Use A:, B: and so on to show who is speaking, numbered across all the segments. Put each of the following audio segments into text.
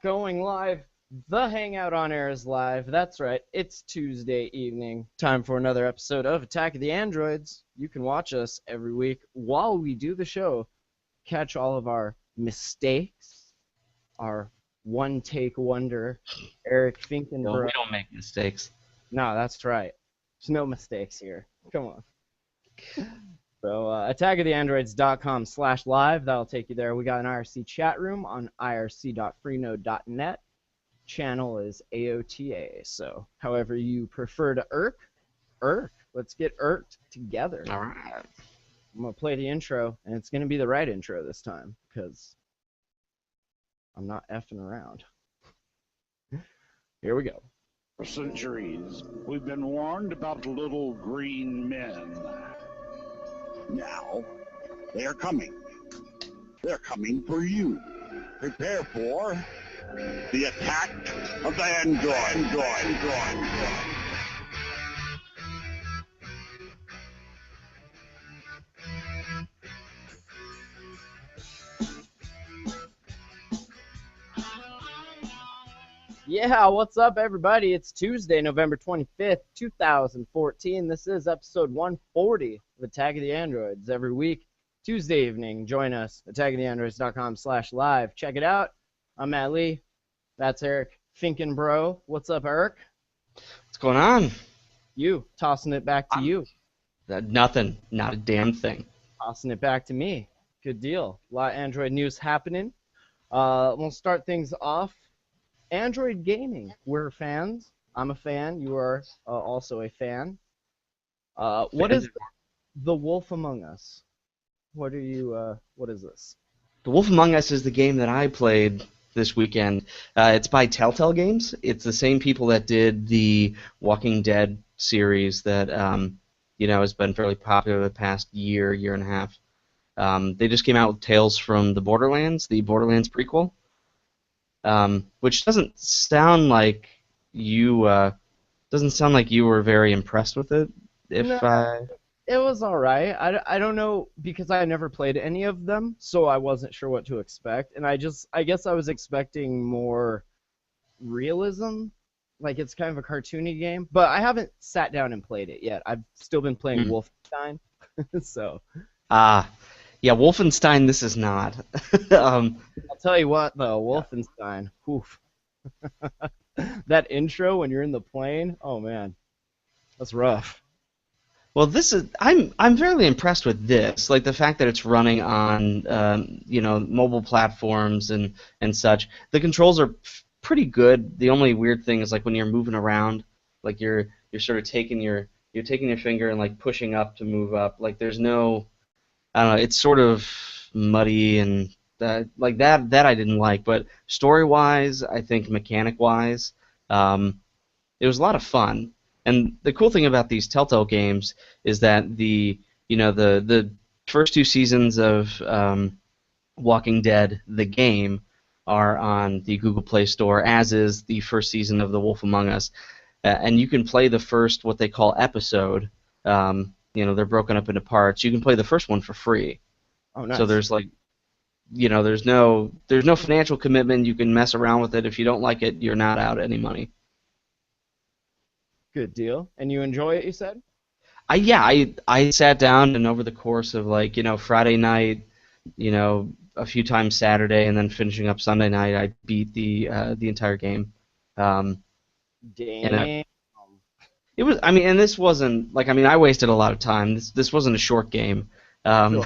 A: Going live. The Hangout on Air is live. That's right. It's Tuesday evening. Time for another episode of Attack of the Androids. You can watch us every week while we do the show. Catch all of our mistakes, our one-take wonder, Eric
B: No,
A: Finkenbrough.
B: we don't make mistakes.
A: No, that's right. There's no mistakes here. Come on. So, attackoftheandroids.com/live. That'll take you there. We got an IRC chat room on irc.freenode.net. Channel is AOTA. So, however you prefer to irk. Let's get irked together.
B: All right.
A: I'm going to play the intro, and it's going to be the right intro this time, because I'm not effing around. Here we go.
C: For centuries, we've been warned about little green men. Now, they are coming. They're coming for you. Prepare for the attack of the android.
A: Yeah, what's up, everybody? It's Tuesday, November 25th, 2014. This is episode 140 of Attack of the Androids. Every week, Tuesday evening, join us, attackoftheandroids.com/live. Check it out. I'm Matt Lee. That's Eric Finkenbrough. What's up, Eric?
B: What's going on?
A: You. Tossing it back to you.
B: Nothing. Not a damn thing.
A: Tossing it back to me. Good deal. A lot of Android news happening. We'll start things off. Android gaming. We're fans. I'm a fan. You are also a fan. What is The Wolf Among Us? What is this?
B: The Wolf Among Us is the game that I played this weekend. It's by Telltale Games. It's the same people that did the Walking Dead series that has been fairly popular the past year and a half. They just came out with Tales from the Borderlands prequel. Which doesn't sound like you were very impressed with it.
A: It was alright. I don't know, because I never played any of them, so I wasn't sure what to expect. And I guess I was expecting more realism. Like, it's kind of a cartoony game, but I haven't sat down and played it yet. I've still been playing Wolfenstein, so.
B: Yeah, Wolfenstein. This is not.
A: I'll tell you what, though, Wolfenstein. Oof. That intro when you're in the plane. Oh man, that's rough.
B: Well, I'm fairly impressed with this. Like the fact that it's running on mobile platforms and such. The controls are pretty good. The only weird thing is like when you're moving around, like you're sort of taking your finger and like pushing up to move up. Like there's no, I don't know. It's sort of muddy and like that I didn't like. But story-wise, I think mechanic-wise, it was a lot of fun. And the cool thing about these Telltale games is that the first two seasons of Walking Dead, the game, are on the Google Play Store, as is the first season of The Wolf Among Us. And you can play the first, what they call episode. They're broken up into parts. You can play the first one for free.
A: Oh, nice.
B: So there's there's no financial commitment. You can mess around with it. If you don't like it, you're not out any money.
A: Good deal. And you enjoy it, you said?
B: I sat down, and over the course of Friday night, a few times Saturday, and then finishing up Sunday night, I beat the entire game.
A: Damn.
B: It was. And this wasn't I wasted a lot of time. This wasn't a short game,
A: Sure.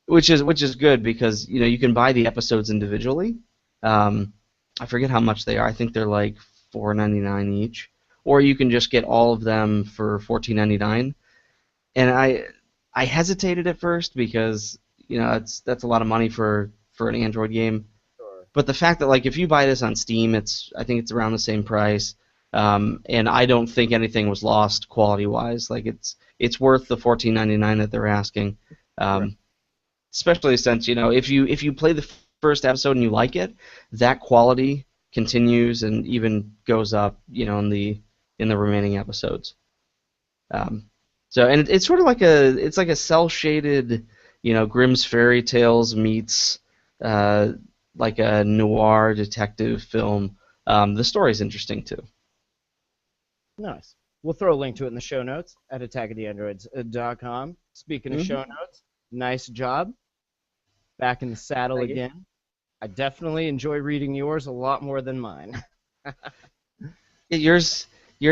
B: which is good because you can buy the episodes individually. I forget how much they are. I think they're like $4.99 each, or you can just get all of them for $14.99. And I hesitated at first because that's a lot of money for an Android game.
A: Sure.
B: But the fact that if you buy this on Steam, I think it's around the same price. And I don't think anything was lost quality-wise. It's worth the $14.99 that they're asking,
A: Right.
B: Especially since if you play the first episode and you like it, that quality continues and even goes up in the remaining episodes. It's sort of like a cel-shaded Grimm's Fairy Tales meets like a noir detective film. The story's interesting too.
A: Nice. We'll throw a link to it in the show notes at attackoftheandroids.com. Speaking of show notes, nice job. Back in the saddle
B: Thank you.
A: again. I definitely enjoy reading yours a lot more than mine.
B: Yours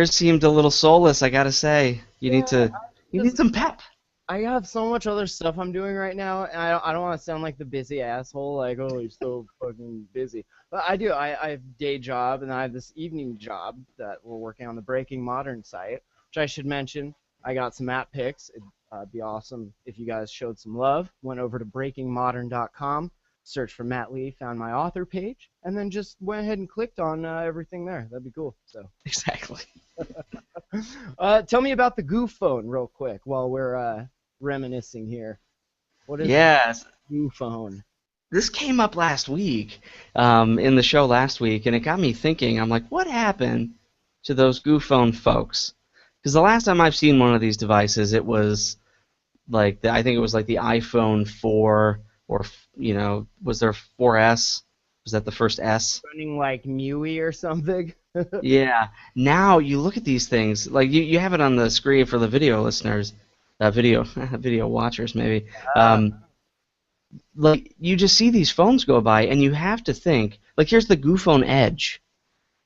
B: seemed a little soulless, I gotta say. You need
A: just-
B: some pep.
A: I have so much other stuff I'm doing right now, and I don't want to sound like the busy asshole, like, oh, you're so fucking busy. But I do. I have a day job, and I have this evening job that we're working on the Breaking Modern site, which I should mention. I got some app picks. It'd be awesome if you guys showed some love. Went over to breakingmodern.com, searched for Matt Lee, found my author page, and then just went ahead and clicked on everything there. That'd be cool. So.
B: Exactly.
A: Tell me about the Goof phone real quick while we're reminiscing here. What is
B: Yes.
A: the Goof phone?
B: This came up last week, in the show last week, and it got me thinking. I'm like, what happened to those Goof phone folks? Because the last time I've seen one of these devices, it was like I think it was like the iPhone 4, or was there 4S? Was that the first S?
A: Running like MIUI or something?
B: Yeah. Now you look at these things, like you have it on the screen for the video listeners, video video watchers maybe. Like you just see these phones go by, and you have to think. Like here's the Goophone Edge.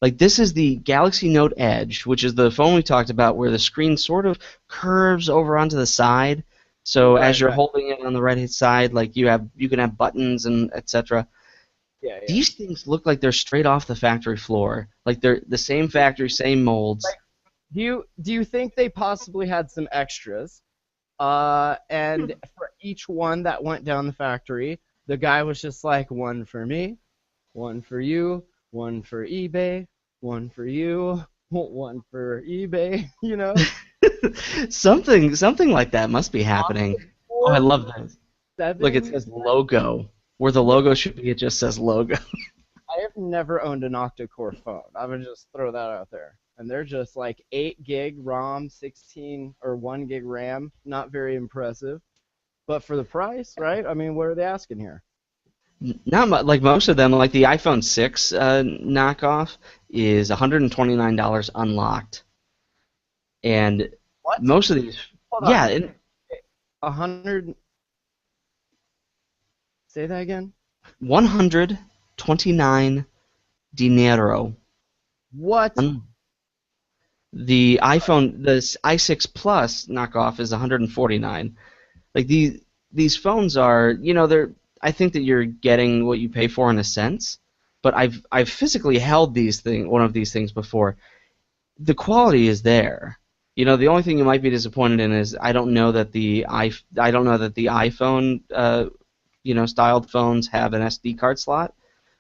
B: Like this is the Galaxy Note Edge, which is the phone we talked about, where the screen sort of curves over onto the side. So as you're holding it on the right hand side, like you can have buttons and etc.
A: Yeah.
B: These things look like they're straight off the factory floor. Like they're the same factory, same molds.
A: Do you think they possibly had some extras? And for each one that went down the factory, the guy was just like, one for me, one for you, one for eBay, one for you, one for eBay, you know?
B: Something like that must be happening. Oh, I love that. Look, it says logo. Where the logo should be, it just says logo.
A: I have never owned an octa-core phone. I would just throw that out there. And they're just like 8 gig ROM, 16 or 1 gig RAM. Not very impressive. But for the price, right? I mean, what are they asking here?
B: Not like most of them, like the iPhone 6 knockoff is $129 unlocked. And
A: what?
B: Most of these, yeah.
A: 100. Say that again.
B: 129 dinero.
A: What?
B: The iPhone, the i6 Plus knockoff is 149. Like these phones are, they're. I think that you're getting what you pay for in a sense, but I've physically held one of these things before. The quality is there. The only thing you might be disappointed in is I don't know that the iPhone styled phones have an SD card slot,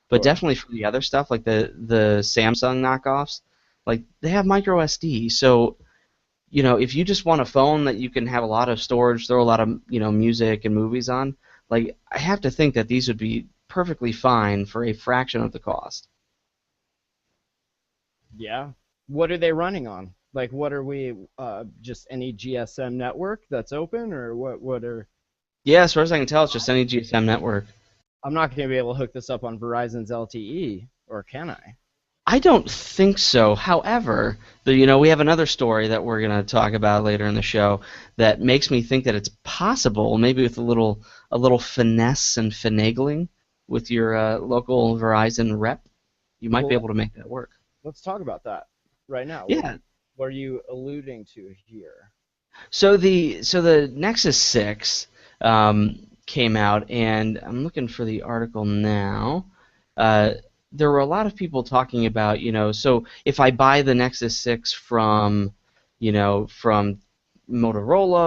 B: but definitely for the other stuff like the Samsung knockoffs, like they have micro SD. So, if you just want a phone that you can have a lot of storage, throw a lot of music and movies on, like I have to think that these would be perfectly fine for a fraction of the cost.
A: Yeah. What are they running on? Like, what are we? Just any GSM network that's open, or what? What are?
B: Yeah, as far as I can tell, it's just any GSM network.
A: I'm not going to be able to hook this up on Verizon's LTE, or can I?
B: I don't think so. However, we have another story that we're going to talk about later in the show that makes me think that it's possible, maybe with a little finesse and finagling with your local Verizon rep, you might be able to make that work.
A: Let's talk about that right now.
B: Yeah.
A: What are you alluding to here?
B: So the Nexus 6 came out, and I'm looking for the article now. There were a lot of people talking about, so if I buy the Nexus 6 from Motorola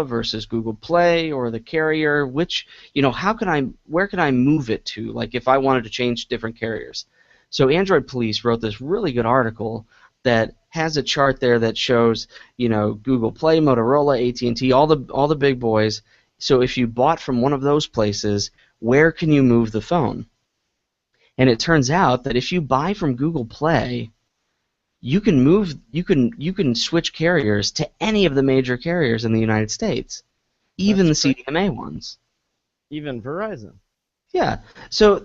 B: versus Google Play or the carrier, which, where can I move it to? Like if I wanted to change different carriers. So Android Police wrote this really good article that has a chart there that shows, Google Play, Motorola, AT&T, all the big boys. So if you bought from one of those places, where can you move the phone? And it turns out that if you buy from Google Play, you can switch carriers to any of the major carriers in the United States, even the CDMA ones.
A: Even Verizon.
B: Yeah. So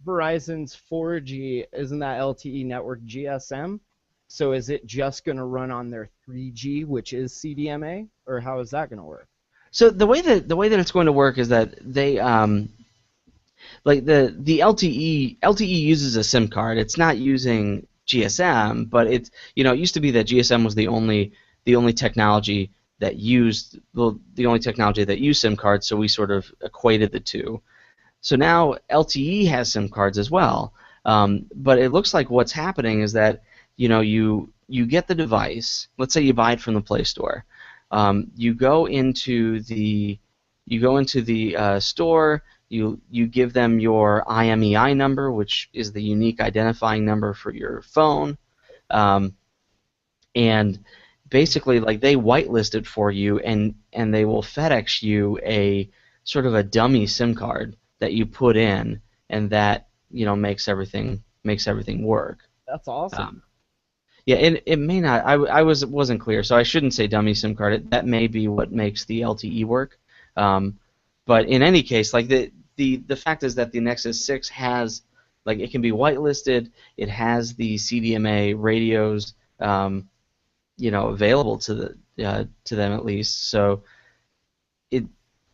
A: Verizon's 4G, isn't that LTE network GSM? So is it just going to run on their 3G, which is CDMA, or how is that going to work?
B: So the way that it's going to work is that they like the LTE uses a SIM card. It's not using GSM, but it's it used to be that GSM was the only technology that used the only technology that used SIM cards. So we sort of equated the two. So now LTE has SIM cards as well. But it looks like what's happening is that you get the device. Let's say you buy it from the Play Store. You go into the store. You give them your IMEI number, which is the unique identifying number for your phone, and basically like they whitelist it for you, and they will FedEx you a sort of a dummy SIM card that you put in, and that makes everything work.
A: That's awesome.
B: Yeah, it may not. Wasn't clear, so I shouldn't say dummy SIM card. That may be what makes the LTE work. But in any case, like the fact is that the Nexus 6 has, like, it can be whitelisted. It has the CDMA radios, available to them at least. So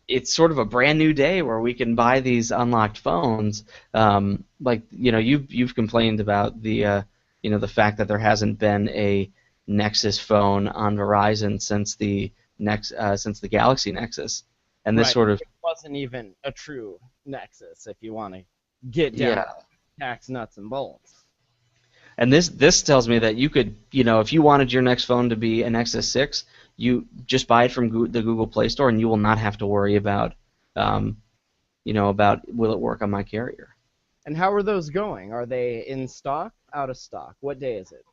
B: it's sort of a brand new day where we can buy these unlocked phones. You've complained about the fact that there hasn't been a Nexus phone on Verizon since the Galaxy Nexus, and this
A: Right.
B: sort of
A: It wasn't even a true Nexus, if you want to get down to tax nuts and bolts.
B: And this tells me that you could, if you wanted your next phone to be a Nexus 6, you just buy it from the Google Play Store, and you will not have to worry about, about will it work on my carrier.
A: And how are those going? Are they in stock? Out of stock? What day is it?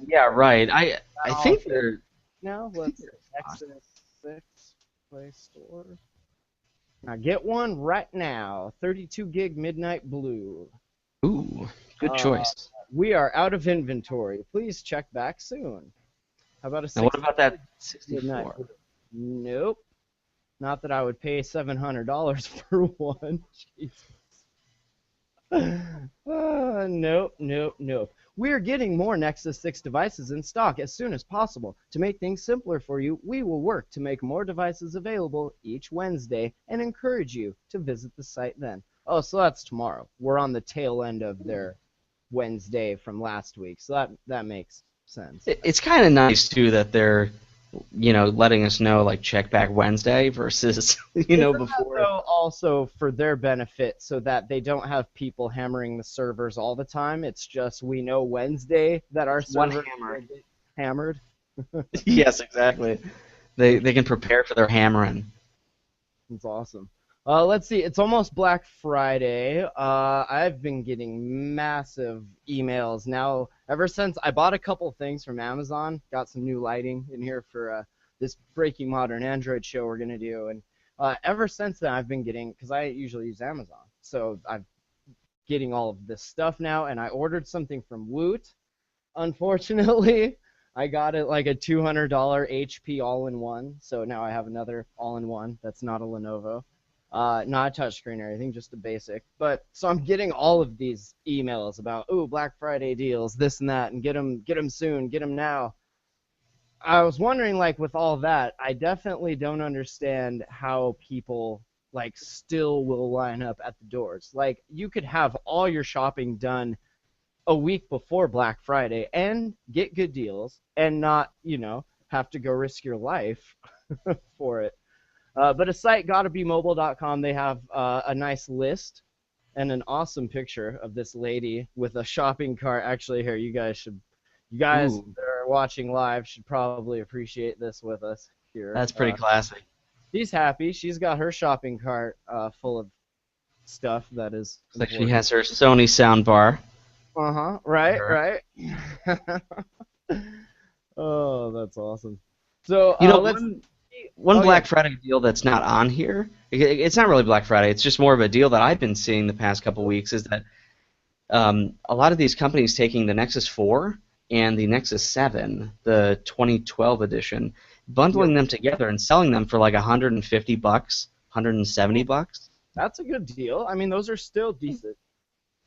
B: Yeah, right. I think they're
A: No, let's see. Nexus 6 Play Store. Now get one right now. 32 gig Midnight Blue.
B: Ooh, good choice.
A: We are out of inventory. Please check back soon. How about a
B: Now what about that
A: Midnight
B: 64?
A: Blue? Nope. Not that I would pay $700 for one. Jesus. Nope. We're getting more Nexus 6 devices in stock as soon as possible. To make things simpler for you, we will work to make more devices available each Wednesday and encourage you to visit the site then. Oh, so that's tomorrow. We're on the tail end of their Wednesday from last week, so that makes sense.
B: It's kind of nice too that they're letting us know, like, check back Wednesday versus before.
A: Also for their benefit, so that they don't have people hammering the servers all the time. It's just we know Wednesday that our server
B: hammer.
A: hammered.
B: Yes, exactly. They can prepare for their hammering.
A: It's awesome. Let's see. It's almost Black Friday. I've been getting massive emails now ever since I bought a couple things from Amazon. Got some new lighting in here for this Breaking Modern Android show we're gonna do, and ever since then I've been getting, because I usually use Amazon, so I'm getting all of this stuff now. And I ordered something from Woot. Unfortunately, I got it like a $200 HP all-in-one. So now I have another all-in-one that's not a Lenovo. Not a touchscreen or anything, just a basic. But so I'm getting all of these emails about, ooh, Black Friday deals, this and that, and get them soon, get them now. I was wondering, like, with all that, I definitely don't understand how people, like, still will line up at the doors. Like, you could have all your shopping done a week before Black Friday and get good deals and not, have to go risk your life for it. But a site, gottabemobile.com, they have a nice list and an awesome picture of this lady with a shopping cart. Actually, here, you guys
B: Ooh.
A: that are watching live should probably appreciate this with us here.
B: That's pretty classic.
A: She's happy. She's got her shopping cart full of stuff that is
B: It's like she
A: important.
B: has her Sony soundbar.
A: Right. Oh, that's awesome. So
B: one Black Friday deal that's not on here. It's not really Black Friday. It's just more of a deal that I've been seeing the past couple weeks. Is that a lot of these companies taking the Nexus 4 and the Nexus 7, the 2012 edition, bundling them together and selling them for like $150, $170.
A: That's a good deal. I mean, those are still decent.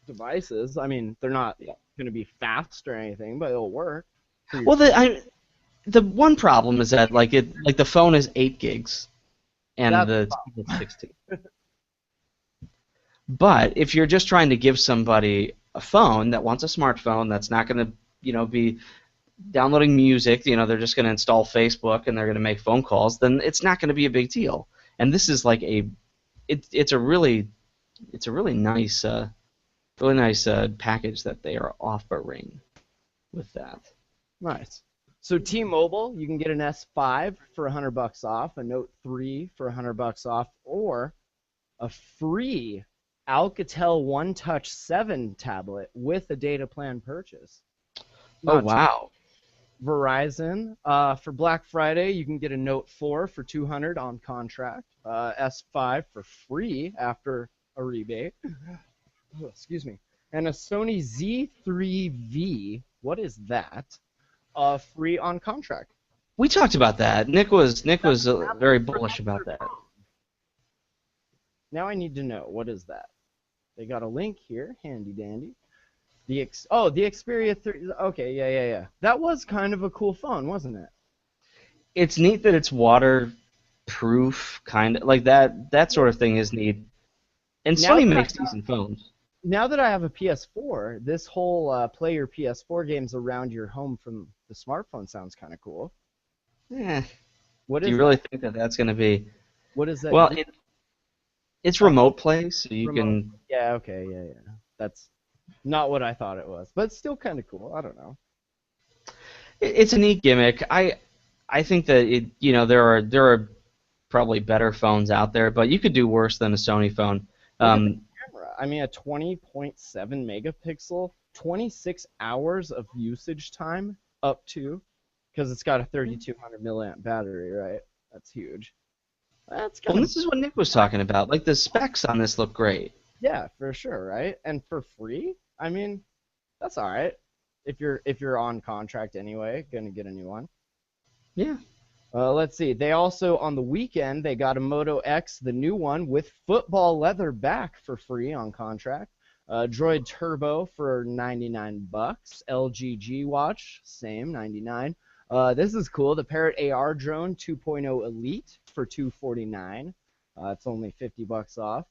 A: devices. I mean, they're not going to be fast or anything, but it'll work.
B: Well, the one problem is that like the phone is 8 gigs and
A: That's
B: the tablet's 16. But if you're just trying to give somebody a phone that wants a smartphone that's not going to, be downloading music, they're just going to install Facebook and they're going to make phone calls, then it's not going to be a big deal. And this is like it's a really nice package that they are offering with that.
A: nice. So T-Mobile, you can get an S5 for $100 off, a Note 3 for $100 off, or a free Alcatel One Touch 7 tablet with a data plan purchase.
B: Oh, wow.
A: Verizon, for Black Friday, you can get a Note 4 for $200 on contract, S5 for free after a rebate. Oh, excuse me. And a Sony Z3V, what is that? Free on contract.
B: We talked about that. Nick was very bullish about that.
A: Now I need to know, what is that? They got a link here, handy dandy. The Xperia 3. Okay, yeah. That was kind of a cool phone, wasn't it?
B: It's neat that it's waterproof, kind of like that sort of thing is neat. And Sony makes decent phones.
A: Now that I have a PS4, this whole play your PS4 games around your home from the smartphone sounds kind of cool.
B: Yeah.
A: What
B: Do
A: is
B: you really think that that's going to be?
A: What is that?
B: Well, it's remote play, so you
A: Remote.
B: can.
A: Yeah. Okay. Yeah. That's not what I thought it was, but it's still kind of cool. I don't know.
B: It's a neat gimmick. I think that there are probably better phones out there, but you could do worse than a Sony phone.
A: Camera. I mean, a 20.7 megapixel, 26 hours of usage time up to, because it's got a 3200 milliamp battery, right? That's huge. That's kind
B: Well,
A: of,
B: this is what Nick was talking about. Like the specs on this look great.
A: yeah, for sure, right? And for free, I mean, that's all right. If you're on contract anyway, gonna get a new one.
B: Yeah.
A: Let's see. They also, on the weekend, they got a Moto X, the new one, with football leather back for free on contract. Droid Turbo for $99. LG G Watch, same, $99. This is cool. The Parrot AR drone 2.0 Elite for $249. It's only $50 off.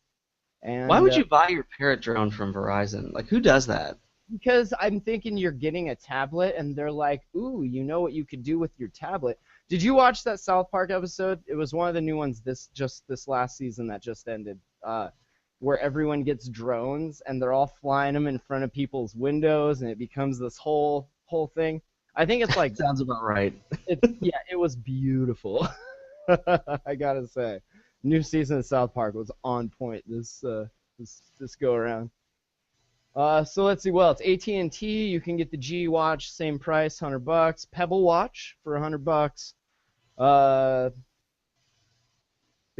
A: And
B: Why would you buy your Parrot drone from Verizon? Like, who does that?
A: Because I'm thinking you're getting a tablet, and they're like, ooh, you know what you could do with your tablet. Did you watch that South Park episode? It was one of the new ones this last season that just ended, where everyone gets drones, and they're all flying them in front of people's windows, and it becomes this whole thing. I think it's like
B: Sounds about right.
A: yeah, it was beautiful. I gotta say, new season of South Park was on point this go around. So let's see. Well, it's AT&T. You can get the G Watch, same price, $100. Pebble Watch for $100. The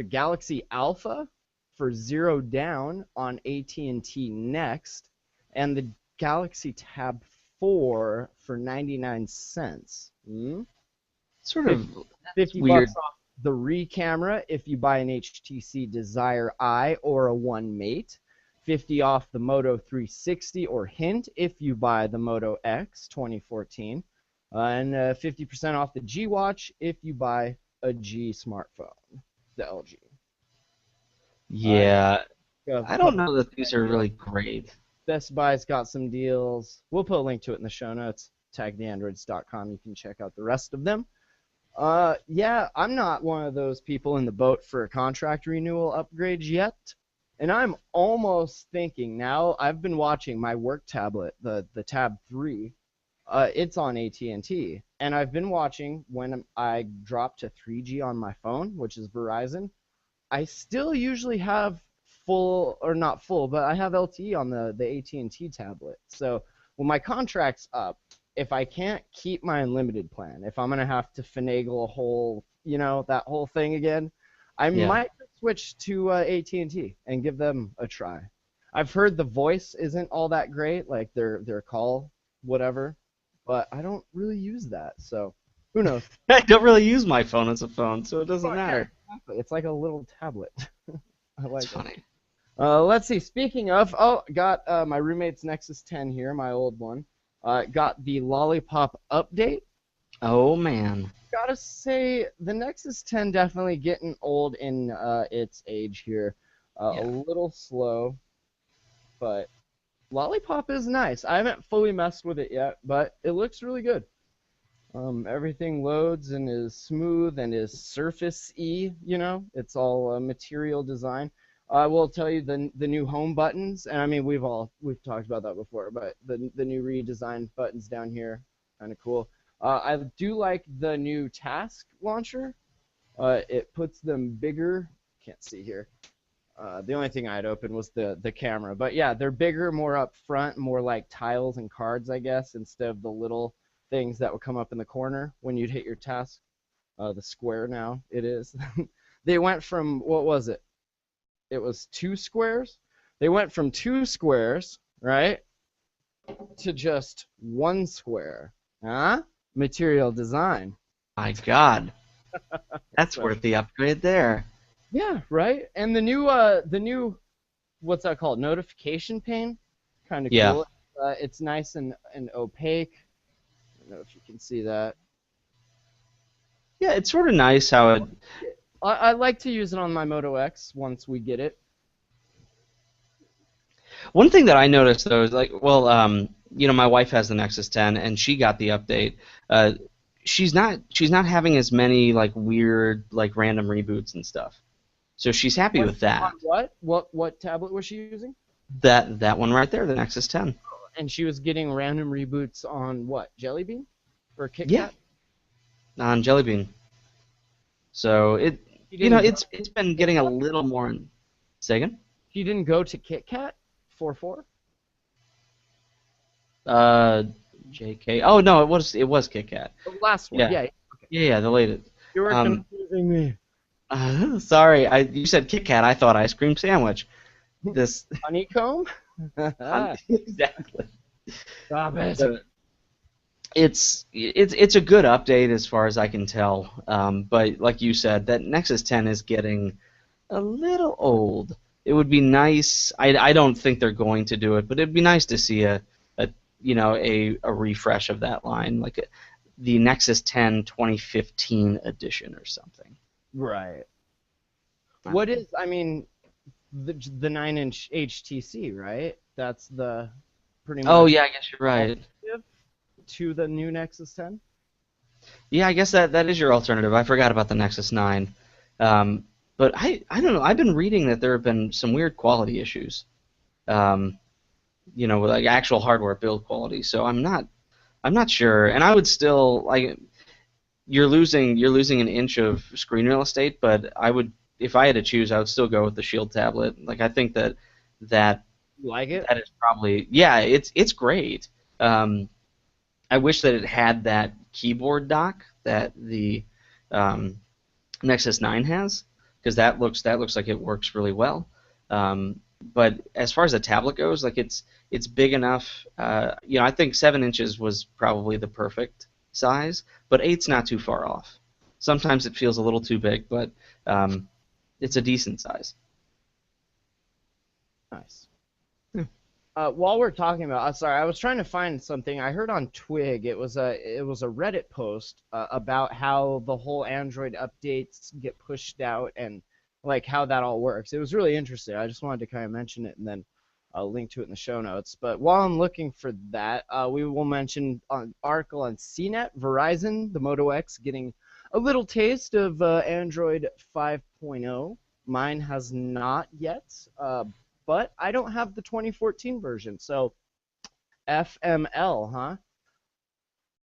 A: Galaxy Alpha for $0 down on AT&T Next, and the Galaxy Tab 4 for 99 cents.
B: Sort of
A: $50
B: weird.
A: off the Re-camera if you buy an HTC Desire I or a One Mate. 50 off the Moto 360 or Hint if you buy the Moto X 2014. And 50% off the G Watch if you buy a G smartphone, the LG.
B: Yeah. I don't know that these are really great.
A: Best Buy's got some deals. We'll put a link to it in the show notes. Tagtheandroids.com. You can check out the rest of them. Yeah, I'm not one of those people in the boat for a contract renewal upgrade yet. And I'm almost thinking now, I've been watching my work tablet, the Tab 3. It's on AT&T. And I've been watching when I drop to 3G on my phone, which is Verizon. I still usually have full, or not full, but I have LTE on the AT&T tablet. So when my contract's up, if I can't keep my unlimited plan, if I'm going to have to finagle a whole, that whole thing again, I might switch to AT&T and give them a try. I've heard the voice isn't all that great, like their call, whatever, but I don't really use that, so who knows?
B: I don't really use my phone as a phone, so it doesn't matter.
A: Exactly. It's like a little tablet. I like
B: It's funny.
A: Let's see. Speaking of, oh, got my roommate's Nexus 10 here, my old one. Got the Lollipop update.
B: Oh man.
A: Gotta say, the Nexus 10 definitely getting old in its age here. A
B: Yeah.
A: little slow, but Lollipop is nice. I haven't fully messed with it yet, but it looks really good. Everything loads and is smooth and is surface-y, you know? It's all material design. I will tell you the new home buttons, and I mean we've talked about that before, but the new redesigned buttons down here, kind of cool. I do like the new task launcher. It puts them bigger. Can't see here. The only thing I'd open was the camera, but yeah, they're bigger, more up front, more like tiles and cards, I guess, instead of the little things that would come up in the corner when you'd hit your task. The square now it is. They went from what was it? It was 2 squares. They went from 2 squares, right, to just 1 square. Huh? Material design.
B: My God. That's
A: So
B: worth the upgrade there.
A: yeah, right. And the new what's that called? Notification pane. Kind of
B: Yeah.
A: cool. It's nice and opaque. I don't know if you can see that.
B: Yeah, it's sort of nice how it.
A: I like to use it on my Moto X once we get it.
B: One thing that I noticed though is like, well, my wife has the Nexus 10 and she got the update. Uh, she's not having as many like weird like random reboots and stuff. So she's happy with
A: On
B: that.
A: what? What tablet was she using?
B: That one right there, the Nexus 10.
A: And she was getting random reboots on what? Jelly Bean? Or Kit
B: Yeah,
A: Kat?
B: on Jelly Bean. So
A: She didn't go,
B: it's been getting a little more. Say again?
A: she didn't go to Kit Kat 4.4?
B: Uh, JK. Oh no, it was Kit Kat.
A: The last one,
B: Yeah,
A: yeah.
B: yeah, the latest.
A: You were
B: Um,
A: confusing me.
B: sorry, you said Kit Kat. I thought ice cream sandwich. This
A: Honeycomb?
B: exactly.
A: Stop it.
B: So it's a good update as far as I can tell. But like you said, that Nexus 10 is getting a little old. It would be nice. I don't think they're going to do it, but it'd be nice to see a refresh of that line, like the Nexus 10 2015 edition or something.
A: Right. What is, I mean, the 9-inch HTC, right? That's the pretty
B: Oh
A: much
B: yeah, I guess you're right.
A: alternative to the new Nexus 10.
B: Yeah, I guess that is your alternative. I forgot about the Nexus 9. But I don't know. I've been reading that there have been some weird quality issues. With like actual hardware build quality. So I'm not sure. And I would still like you're losing an inch of screen real estate, but if I had to choose, I would still go with the Shield tablet. Like I think that
A: You like it?
B: that is probably yeah, it's great. I wish that it had that keyboard dock that the Nexus 9 has, because that looks like it works really well. But as far as the tablet goes, like it's big enough. I think 7 inches was probably the perfect size, but 8's not too far off. Sometimes it feels a little too big, but it's a decent size.
A: Nice. While we're talking about, sorry, I was trying to find something. I heard on Twig, it was a Reddit post about how the whole Android updates get pushed out and like how that all works. It was really interesting. I just wanted to kind of mention it and then I'll link to it in the show notes. But while I'm looking for that, we will mention an article on CNET, Verizon, the Moto X, getting a little taste of Android 5.0. Mine has not yet. But I don't have the 2014 version, so FML,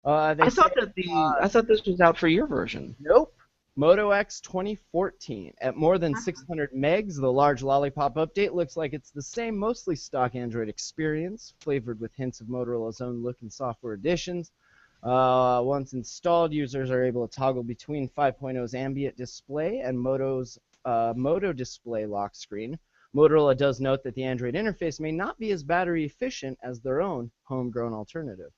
A: huh? They
B: I
A: say,
B: thought that I thought this was out for your version.
A: nope. Moto X 2014. At more than 600 megs, the large lollipop update looks like it's the same mostly stock Android experience, flavored with hints of Motorola's own look and software additions. Once installed, users are able to toggle between 5.0's ambient display and Moto's Moto display lock screen. Motorola does note that the Android interface may not be as battery efficient as their own homegrown alternative,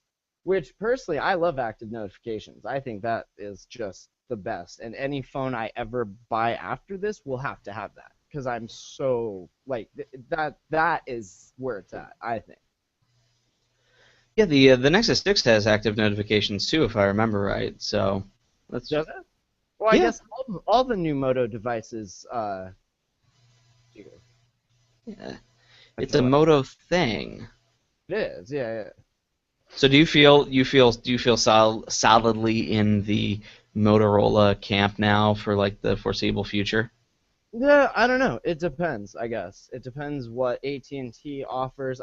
A: which personally I love active notifications. I think that is just the best, and any phone I ever buy after this will have to have that because I'm so like that is where it's at, I think.
B: Yeah, the Nexus 6 has active notifications too, if I remember right. So that's
A: Does it? Well, I
B: yeah,
A: guess all the new Moto devices do.
B: yeah.
A: I
B: It's a
A: feel like
B: Moto thing.
A: it is. Yeah.
B: So do you feel solidly in the Motorola camp now for like the foreseeable future?
A: Yeah, I don't know. It depends, I guess. It depends what AT&T offers.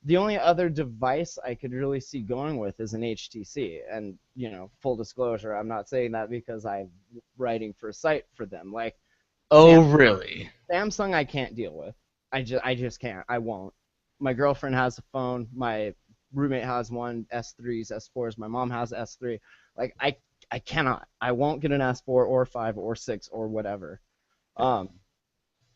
A: The only other device I could really see going with is an HTC. And, full disclosure, I'm not saying that because I'm writing for a site for them. Like
B: Oh,
A: Sam,
B: really?
A: Samsung I can't deal with. I just can't. I won't. My girlfriend has a phone. My roommate has one, S3s, S4s. My mom has S3. Like I cannot. I won't get an S4 or 5 or 6 or whatever. Um,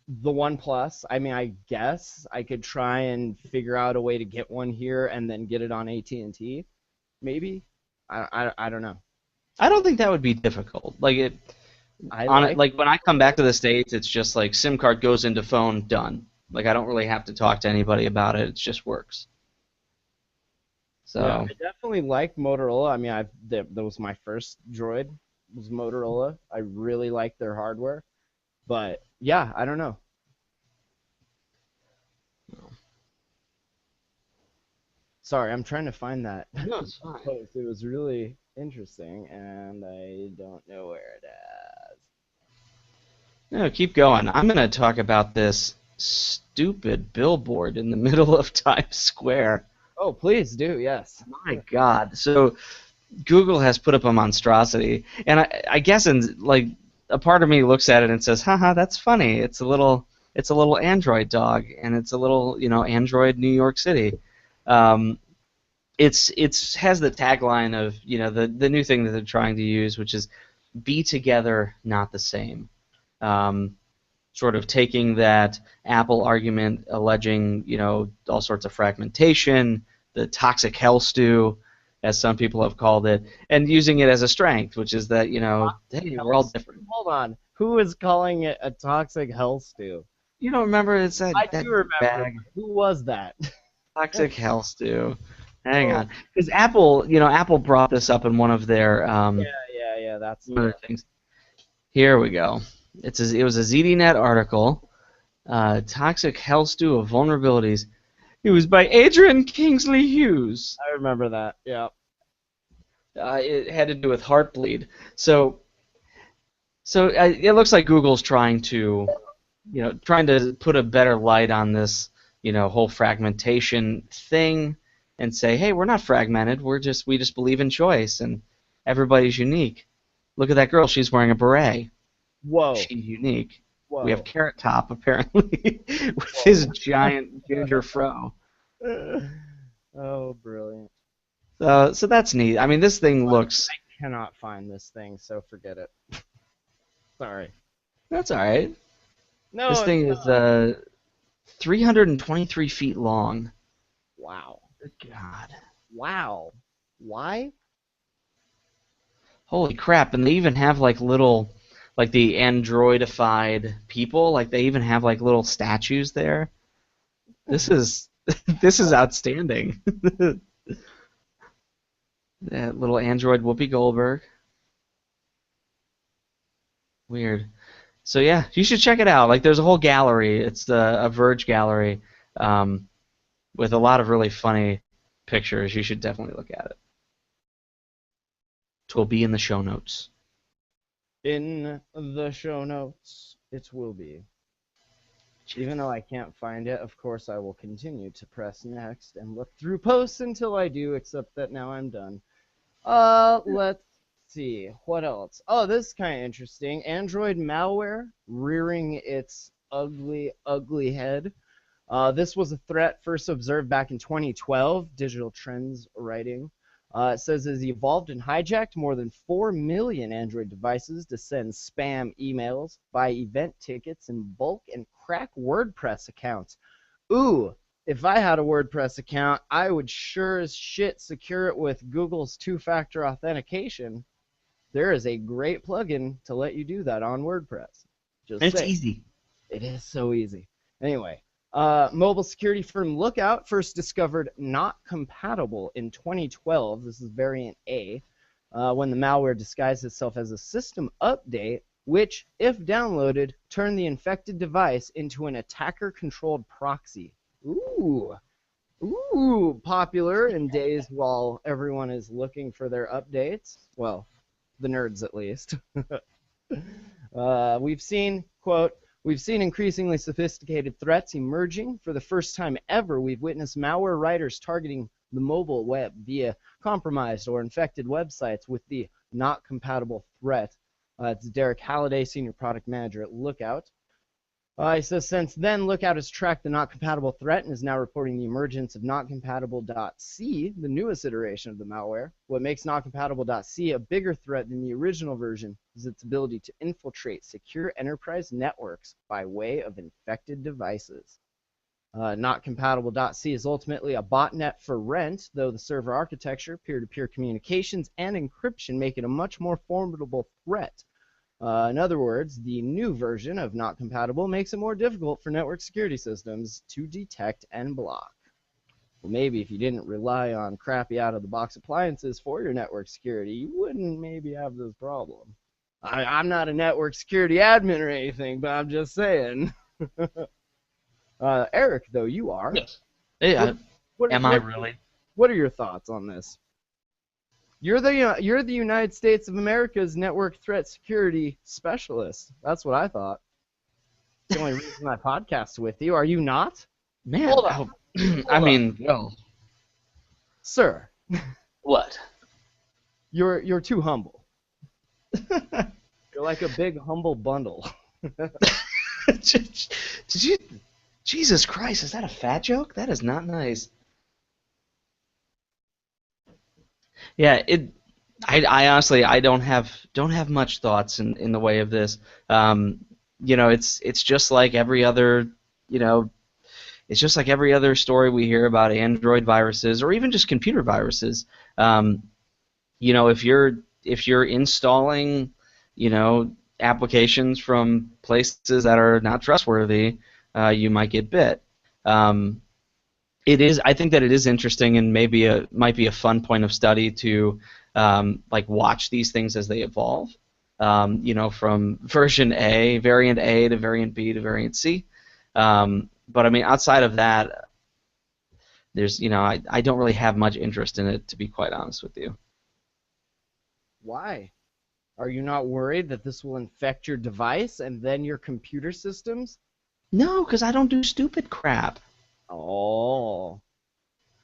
A: the OnePlus, I mean, I guess I could try and figure out a way to get one here and then get it on AT&T, maybe. I don't know.
B: I don't think that would be difficult. Like
A: I like
B: like when I come back to the States, it's just like SIM card goes into phone, done. Like I don't really have to talk to anybody about it. It just works.
A: Yeah,
B: So
A: I definitely like Motorola. I mean, that was my first Droid was Motorola. I really like their hardware, but yeah, I don't know. Sorry, I'm trying to find that
B: no, it's fine.
A: post. It was really interesting, and I don't know where it is.
B: No, keep going. I'm going to talk about this stupid billboard in the middle of Times Square.
A: Oh, please do. Yes.
B: My God. So Google has put up a monstrosity, and I guess like a part of me looks at it and says, "Haha, that's funny. It's a little Android dog, and it's a little Android New York City." Um, it's has the tagline of the new thing that they're trying to use, which is "Be together, not the same." Sort of taking that Apple argument, alleging all sorts of fragmentation, the toxic hell stew, as some people have called it, and using it as a strength, which is that hey, we're all different.
A: Hold on. Who is calling it a toxic hell stew?
B: You don't remember it's that
A: I
B: that
A: do remember.
B: bag
A: Who was that?
B: toxic hell stew. Hang
A: Oh,
B: on, because Apple brought this up in one of their
A: yeah. That's
B: one of their things. Here we go. It was a ZDNet article. Toxic Hell Stew of Vulnerabilities. It was by Adrian Kingsley Hughes.
A: I remember that. Yeah.
B: It had to do with Heartbleed. So it looks like Google's trying to put a better light on this whole fragmentation thing and say, hey, we're not fragmented. We just believe in choice and everybody's unique. Look at that girl. She's wearing a beret.
A: Whoa.
B: She's unique.
A: Whoa.
B: We have Carrot Top, apparently, with his giant ginger fro.
A: Oh, brilliant.
B: So that's neat. I mean, this thing looks...
A: I cannot find this thing, so forget it. Sorry.
B: That's all right.
A: No.
B: This thing is 323 feet long.
A: Wow.
B: Good God.
A: Wow. Why?
B: Holy crap! And they even have like little, like the androidified people. Like they even have like little statues there. This is this is outstanding. That little android Whoopi Goldberg. Weird. So yeah, you should check it out. Like there's a whole gallery. It's a Verge gallery with a lot of really funny pictures. You should definitely look at it. It will be in the show notes.
A: In the show notes, it will be. Even though I can't find it, of course I will continue to press next and look through posts until I do, except that now I'm done. Let's see. What else? Oh, this is kind of interesting. Android malware rearing its ugly, ugly head. This was a threat first observed back in 2012, Digital Trends writing. It says it's evolved and hijacked more than 4 million Android devices to send spam emails, buy event tickets in bulk, and crack WordPress accounts. Ooh, if I had a WordPress account, I would sure as shit secure it with Google's two-factor authentication. There is a great plugin to let you do that on WordPress. Just
B: It's
A: say.
B: easy.
A: It is so easy. Anyway, mobile security firm Lookout first discovered not compatible in 2012. This is variant A, when the malware disguised itself as a system update, which, if downloaded, turned the infected device into an attacker-controlled proxy. Ooh. Ooh, popular in days while everyone is looking for their updates. Well, the nerds at least. We've seen, quote, we've seen increasingly sophisticated threats emerging. For the first time ever, we've witnessed malware writers targeting the mobile web via compromised or infected websites with the not compatible threat. It's Derek Halliday, Senior Product Manager at Lookout. He says, since then, Lookout has tracked the not compatible threat and is now reporting the emergence of notcompatible.c, the newest iteration of the malware. What makes notcompatible.c a bigger threat than the original version is its ability to infiltrate secure enterprise networks by way of infected devices. Notcompatible.c is ultimately a botnet for rent, though the server architecture, peer-to-peer communications, and encryption make it a much more formidable threat. In other words, the new version of Not Compatible makes it more difficult for network security systems to detect and block. Well, maybe if you didn't rely on crappy out-of-the-box appliances for your network security, you wouldn't maybe have this problem. I'm not a network security admin or anything, but I'm just saying. Eric, though, you are.
D: Yes. Yeah. Am I
A: what,
D: really?
A: What are your thoughts on this? You're the United States of America's network threat security specialist. That's what I thought. It's the only reason I podcast with you. Are you not?
B: Man,
A: Hold on.
B: I mean, well,
A: Sir,
D: What?
A: you're too humble. You're like a big humble bundle.
B: did you? Jesus Christ, is that a fat joke? That is not nice. Yeah, I honestly I don't have much thoughts in the way of this. It's just like every other it's just like every other story we hear about Android viruses or even just computer viruses. If you're installing applications from places that are not trustworthy, you might get bit. I think that it is interesting and might be a fun point of study to watch these things as they evolve. From version A, variant A to variant B to variant C. But I mean, outside of that, there's I don't really have much interest in it, to be quite honest with you.
A: Why? Are you not worried that this will infect your device and then your computer systems?
B: No, because I don't do stupid crap.
A: Oh.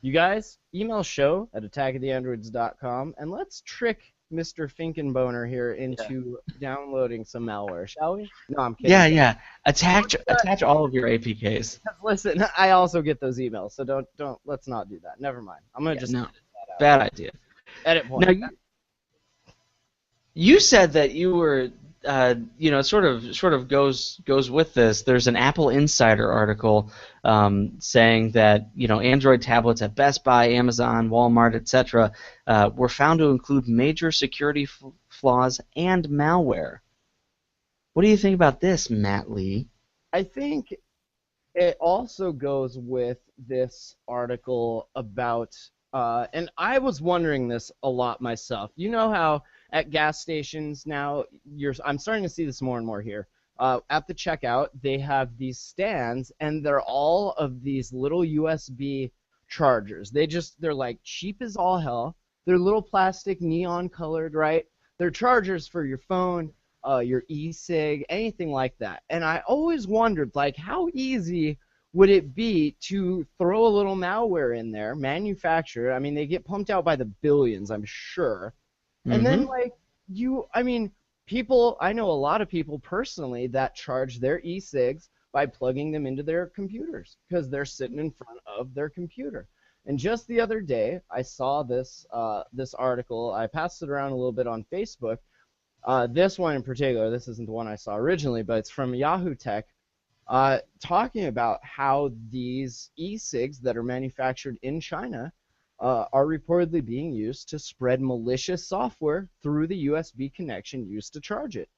A: You guys, email show@attackoftheandroids.com and let's trick Mr. Finkenboner here into downloading some malware, shall we? No, I'm kidding.
B: Yeah. Attach all of your APKs.
A: Listen, I also get those emails, so let's not do that. Never mind. I'm gonna just edit that out.
B: Bad idea.
A: Edit point.
B: Now, you said that you were sort of goes with this. There's an Apple Insider article saying that Android tablets at Best Buy, Amazon, Walmart, etc. Were found to include major security flaws and malware. What do you think about this, Matt Lee?
A: I think it also goes with this article about, and I was wondering this a lot myself. You know how at gas stations now, I'm starting to see this more and more here. At the checkout, they have these stands, and they're all of these little USB chargers. They're like cheap as all hell. They're little plastic, neon colored, right? They're chargers for your phone, your e-cig, anything like that. And I always wondered, like, how easy would it be to throw a little malware in there, manufacture? I mean, they get pumped out by the billions, I'm sure. And then, I know a lot of people personally that charge their e-cigs by plugging them into their computers because they're sitting in front of their computer. And just the other day, I saw this article. I passed it around a little bit on Facebook. This one in particular, this isn't the one I saw originally, but it's from Yahoo Tech, talking about how these e-cigs that are manufactured in China are reportedly being used to spread malicious software through the USB connection used to charge it.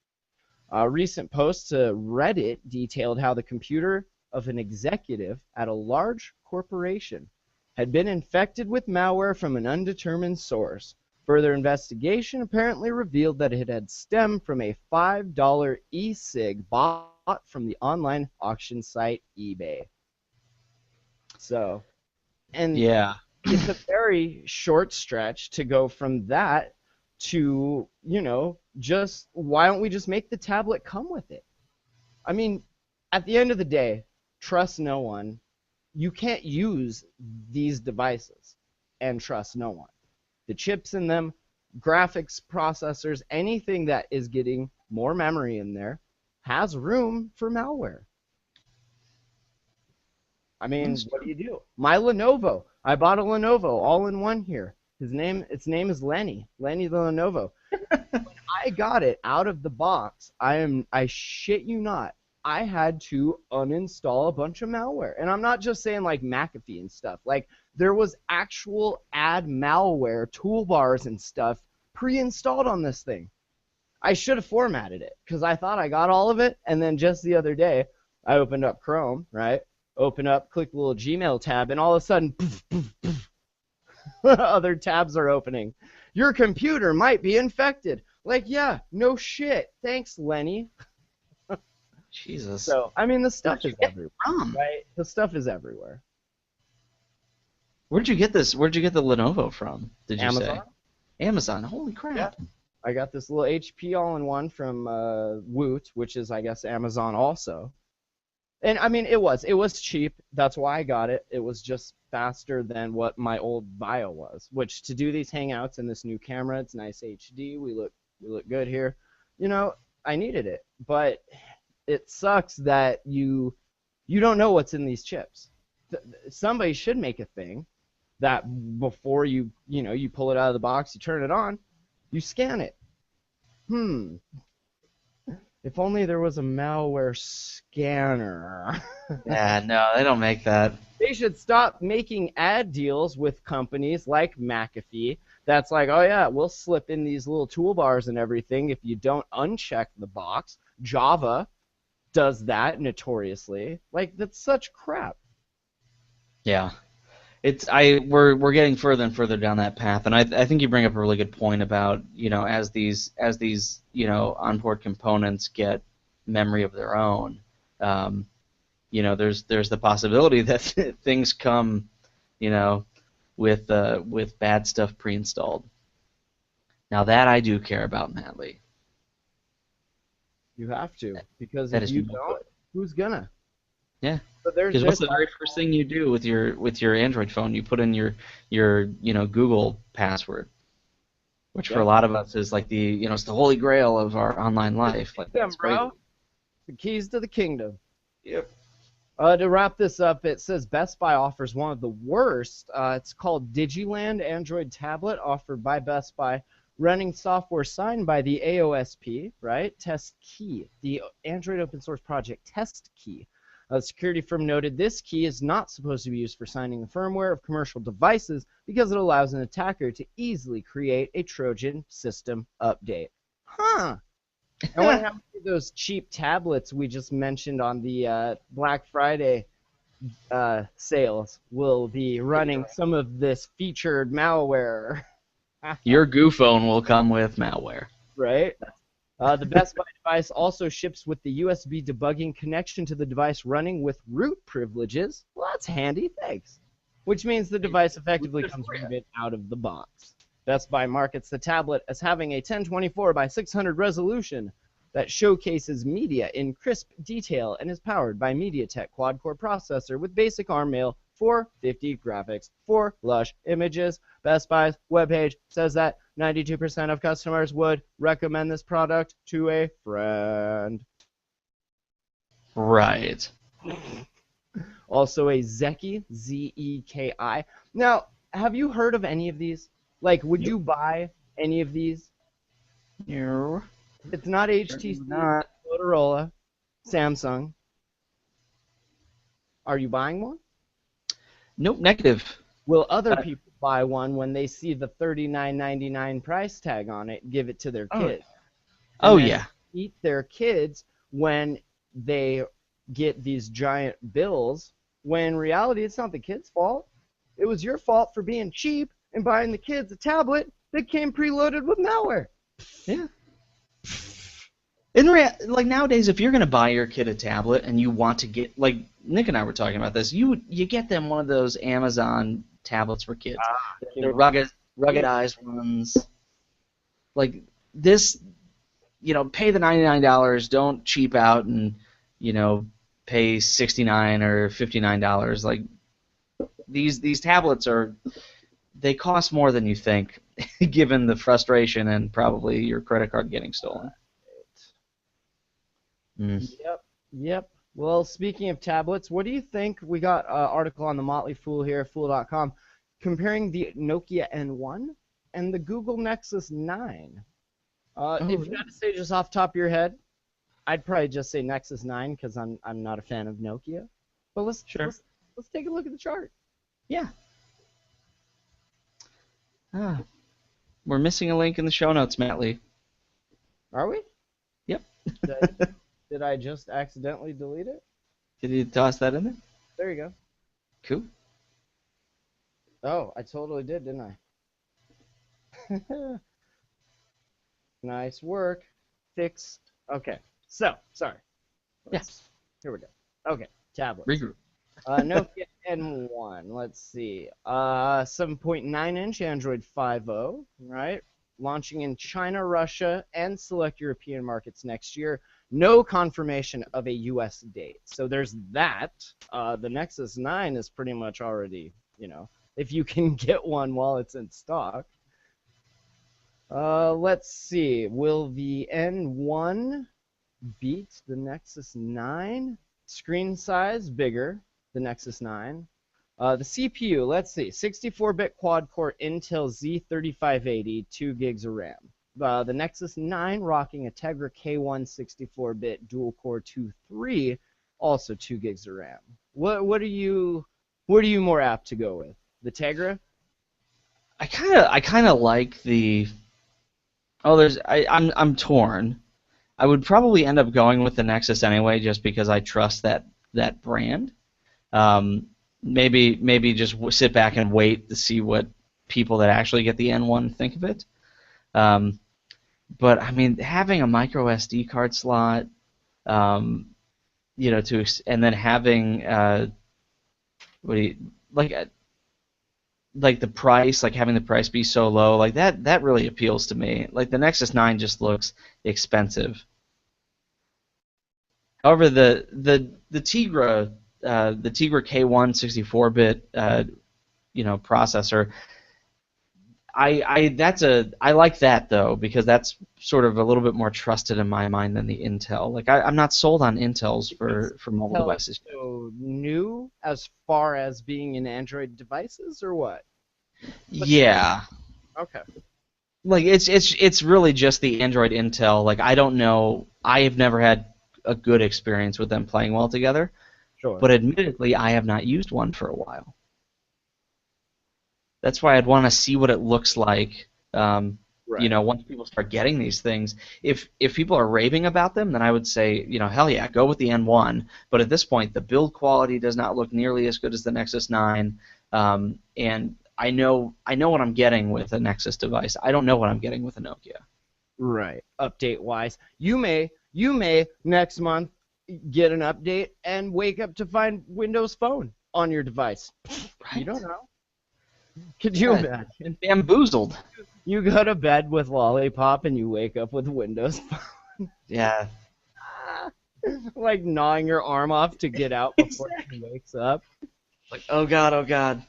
A: A recent post to Reddit detailed how the computer of an executive at a large corporation had been infected with malware from an undetermined source. Further investigation apparently revealed that it had stemmed from a $5 e-cig bought from the online auction site eBay. So, and
B: Yeah.
A: it's a very short stretch to go from that to, just why don't we just make the tablet come with it? I mean, at the end of the day, trust no one. You can't use these devices and trust no one. The chips in them, graphics processors, anything that is getting more memory in there has room for malware. I mean, what do? My Lenovo. I bought a Lenovo all-in-one here. Its name is Lenny the Lenovo. When I got it out of the box, I shit you not, I had to uninstall a bunch of malware. And I'm not just saying like McAfee and stuff. Like, there was actual add malware toolbars and stuff pre-installed on this thing. I should have formatted it because I thought I got all of it, and then just the other day, I opened up Chrome, right? Open up, click the little Gmail tab, and all of a sudden, poof, poof, poof, other tabs are opening. Your computer might be infected. Like, yeah, no shit. Thanks, Lenny.
B: Jesus.
A: So, I mean, the stuff is everywhere,
B: from?
A: right? The stuff is everywhere.
B: Where'd you get this? Where'd you get the Lenovo from? Did you
A: Amazon?
B: say? Amazon. Holy crap.
A: Yeah. I got this little HP all-in-one from Woot, which is, I guess, Amazon also. And, I mean, it was cheap. That's why I got it. It was just faster than what my old Vio was, which to do these hangouts in this new camera, it's nice HD. We look good here. I needed it. But it sucks that you don't know what's in these chips. Somebody should make a thing that before you pull it out of the box, you turn it on, you scan it. If only there was a malware scanner.
B: Yeah, no, they don't make that.
A: They should stop making ad deals with companies like McAfee. That's like, oh yeah, we'll slip in these little toolbars and everything if you don't uncheck the box. Java does that notoriously. Like, that's such crap.
B: Yeah. We're getting further and further down that path, and I think you bring up a really good point about, as these onboard components get memory of their own, there's the possibility that things come, with bad stuff pre-installed. Now that I do care about, Natalie.
A: You have to, because
B: That
A: if
B: is
A: you
B: no
A: don't,
B: good.
A: who's gonna?
B: Yeah.
A: But
B: Because what's the very first thing you do with your Android phone? You put in your Google password, which for a lot of us is like it's the holy grail of our online life. Like, that's
A: bro. The keys to the kingdom. Yep. To wrap this up, it says Best Buy offers one of the worst. It's called Digiland Android tablet offered by Best Buy, running software signed by the AOSP, right? Test Key, the Android open source project Test Key. A security firm noted this key is not supposed to be used for signing the firmware of commercial devices because it allows an attacker to easily create a Trojan system update. Huh. I wonder how many of those cheap tablets we just mentioned on the Black Friday sales will be running some of this featured malware.
B: Your Goo phone will come with malware.
A: Right? The Best Buy device also ships with the USB debugging connection to the device running with root privileges. Well, that's handy, thanks. Which means the device effectively comes rooted out of the box. Best Buy markets the tablet as having a 1024 by 600 resolution that showcases media in crisp detail and is powered by MediaTek quad-core processor with basic ARM Mail 450 graphics, 4 lush images. Best Buy's webpage says that 92% of customers would recommend this product to a friend.
B: Right.
A: Also a Zeki, Z-E-K-I. Now, have you heard of any of these? Like, would you buy any of these?
B: No.
A: It's not HTC, not Motorola, Samsung. Are you buying one?
B: Nope, negative.
A: Will other people buy one when they see the $39.99 price tag on it, give it to their kids?
B: Oh, yeah.
A: eat their kids when they get these giant bills, when in reality it's not the kid's fault. It was your fault for being cheap and buying the kids a tablet that came preloaded with malware.
B: Yeah. Like nowadays, if you're gonna buy your kid a tablet and you want to get, like Nick and I were talking about this, you get them one of those Amazon tablets for kids. The ruggedized ones. Like this, pay the $99. Don't cheap out and pay $69 or $59. Like these tablets they cost more than you think, given the frustration and probably your credit card getting stolen.
A: Yep. Well, speaking of tablets, what do you think? We got an article on the Motley Fool here, fool.com, comparing the Nokia N1 and the Google Nexus 9. If you had to say just off the top of your head, I'd probably just say Nexus 9 because I'm not a fan of Nokia. But let's take a look at the chart.
B: Yeah. We're missing a link in the show notes, Matt Lee.
A: Are we?
B: Yep.
A: Did I just accidentally delete it?
B: Did you toss that in there?
A: There you go.
B: Cool.
A: Oh, I totally did, didn't I? Nice work. Fixed. Okay. So, sorry.
B: Yes.
A: Here we go. Okay. Tablets.
B: Regroup.
A: Nokia N1. Let's see. 7.9-inch Android 5.0, right? Launching in China, Russia, and select European markets next year. No confirmation of a U.S. date. So there's that. The Nexus 9 is pretty much already, if you can get one while it's in stock. Let's see. Will the N1 beat the Nexus 9? Screen size bigger, the Nexus 9. The CPU, let's see. 64-bit quad-core Intel Z3580, 2 gigs of RAM. The Nexus 9 rocking a Tegra K1 64-bit dual-core 2.3, also 2 gigs of RAM. What are you more apt to go with? The Tegra?
B: I kind of like the. I'm torn. I would probably end up going with the Nexus anyway, just because I trust that brand. Maybe just sit back and wait to see what people that actually get the N1 think of it. But I mean, having a micro SD card slot, and then having like the price, like having the price be so low, like that really appeals to me. Like the Nexus 9 just looks expensive. However, the Tegra K1 64-bit processor, I like that though, because that's sort of a little bit more trusted in my mind than the Intel. Like I'm not sold on Intels for mobile devices.
A: So new as far as being in Android devices, or what?
B: Yeah.
A: Okay.
B: Like it's really just the Android Intel. Like I don't know. I have never had a good experience with them playing well together.
A: Sure.
B: But admittedly, I have not used one for a while. That's why I'd want to see what it looks like. Right. Once people start getting these things, if people are raving about them, then I would say, hell yeah, go with the N1. But at this point, the build quality does not look nearly as good as the Nexus 9, and I know what I'm getting with a Nexus device. I don't know what I'm getting with a Nokia.
A: Right. Update wise, you may next month get an update and wake up to find Windows Phone on your device. Right. You don't know. Could you imagine?
B: Bamboozled.
A: You go to bed with Lollipop and you wake up with Windows Phone.
B: Yeah.
A: Like gnawing your arm off to get out before he wakes up.
B: Like, oh god.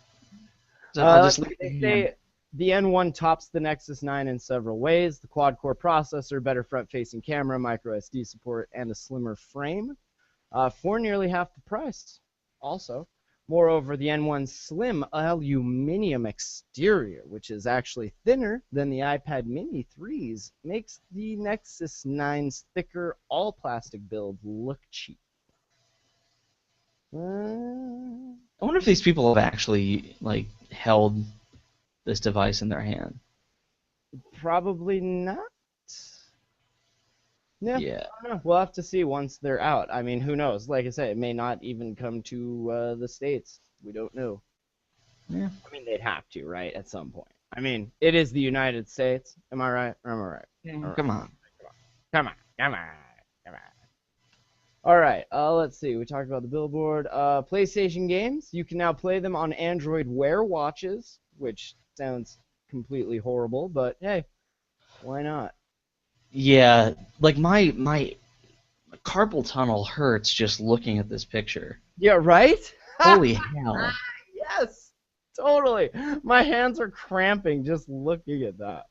B: So I'll just
A: they say the N1 tops the Nexus 9 in several ways. The quad-core processor, better front-facing camera, micro SD support, and a slimmer frame for nearly half the price. Also, moreover, the N1's slim aluminum exterior, which is actually thinner than the iPad Mini 3's, makes the Nexus 9's thicker, all-plastic build look cheap.
B: I wonder if these people have actually held this device in their hand.
A: Probably not. Yeah,
B: Yeah.
A: I don't know. We'll have to see once they're out. I mean, who knows? Like I said, it may not even come to the States. We don't know.
B: Yeah.
A: I mean, they'd have to, right, at some point. I mean, it is the United States. Am I right? Or am I right? All right.
B: Come on.
A: Come on, come on, come on. All right. Let's see. We talked about the billboard. PlayStation games. You can now play them on Android Wear watches, which sounds completely horrible, but hey, why not?
B: Yeah, like my carpal tunnel hurts just looking at this picture.
A: Yeah, right?
B: Holy hell.
A: Yes, totally. My hands are cramping just looking at that.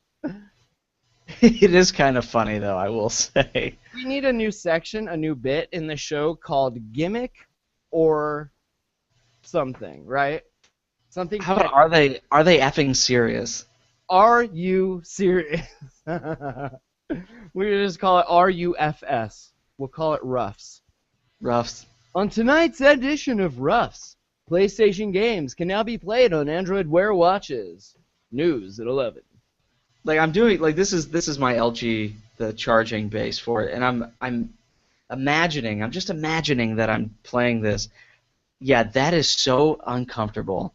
B: It is kind of funny though, I will say.
A: We need a new section, a new bit in the show called gimmick or something, right? Something.
B: How about are they effing serious?
A: Are you serious? We just call it RUFS. We'll call it Ruffs.
B: Ruffs.
A: On tonight's edition of Ruffs, PlayStation games can now be played on Android Wear watches. News at 11.
B: Like I'm doing like this is my LG the charging base for it, and I'm just imagining that I'm playing this. Yeah, that is so uncomfortable.